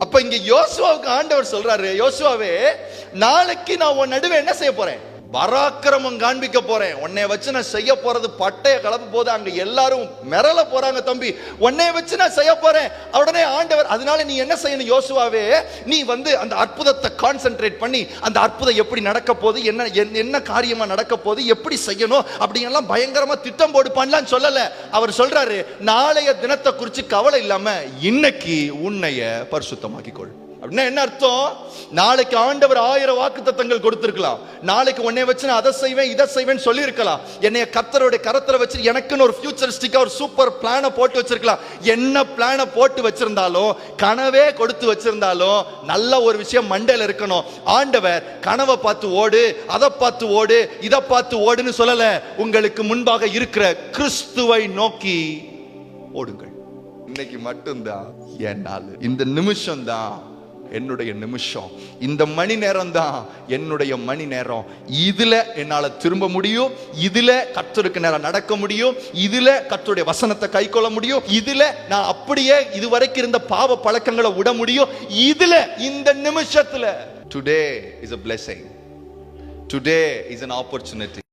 அப்ப இங்க யோசுவாவுக்கு ஆண்டவர் சொல்றாரு, யோசுவாவே நாளைக்கு நான் உன் நடுவே என்ன செய்ய போறேன்? பராக்கிரமம் காண்பிக்க போறேன். உன்னை வச்சு நான் செய்ய போறது பட்டைய கலப்பு போது அங்க எல்லாரும் மிரள போறாங்க. தம்பி, உன்னை வச்சு நான் செய்ய போறேன். உடனே ஆண்டவர், அதனால நீ என்ன செய்யணும் யோசுவாவே, நீ அந்த அற்புதத்தை கான்சென்ட்ரேட் பண்ணி அந்த அற்புதம் எப்படி நடக்க போகுது, என்ன காரியமா நடக்க போகுது, எப்படி செய்யணும் அப்படிங்கெல்லாம் பயங்கரமா திட்டம் போடுப்பான்லாம் சொல்லல. அவர் சொல்றாரு, நாளைய தினத்தை குறித்து கவலை இல்லாம இன்னைக்கு உன்னைய பரிசுத்தமாக்கிக்கொள். அப்படின்னா என்ன அர்த்தம்? நாளைக்கு ஆண்டவர் 1000 வாக்குத்தத்தங்கள் கொடுத்திருக்கலாம். நாளைக்கு உன்னை வச்சு நான் அதை செய்வேன் இதை செய்வேன் சொல்லி இருக்கலாம். என்னைய கர்த்தருடைய கரத்துல வச்சு எனக்குன்னு ஒரு ஃபியூச்சரிஸ்டிக்கா ஒரு சூப்பர் பிளானை போட்டு வச்சிருக்கலாம். என்ன பிளானை போட்டு வச்சிருந்தாலும், கனவே கொடுத்து வச்சிருந்தாலும், நல்ல ஒரு விஷயம் மண்டையில இருக்கணும். ஆண்டவர் கனவை பார்த்து ஓடு, அதை பார்த்து ஓடு, இதை பார்த்து ஓடுன்னு சொல்லல. உங்களுக்கு முன்பாக இருக்கிற கிறிஸ்துவை நோக்கி ஓடுங்கள். இன்னைக்கு மட்டும்தான் என் நாள், இந்த நிமிஷம் தான் என்னுடைய நிமிஷம், இந்த மணி நேரம் தான் என்னுடைய மணி நேரம். இதுல என்னால திரும்ப முடியும், இதுல கர்த்தருக்கு நேரம் நடக்க முடியும், இதுல கர்த்தருடைய வசனத்தை கைக்கொள்ள முடியும், இதுல நான் அப்படியே இதுவரைக்கும் இருந்த பாவ பழக்கங்களை விட முடியும். இதுல இந்த நிமிஷத்துல today is a blessing, today is an opportunity.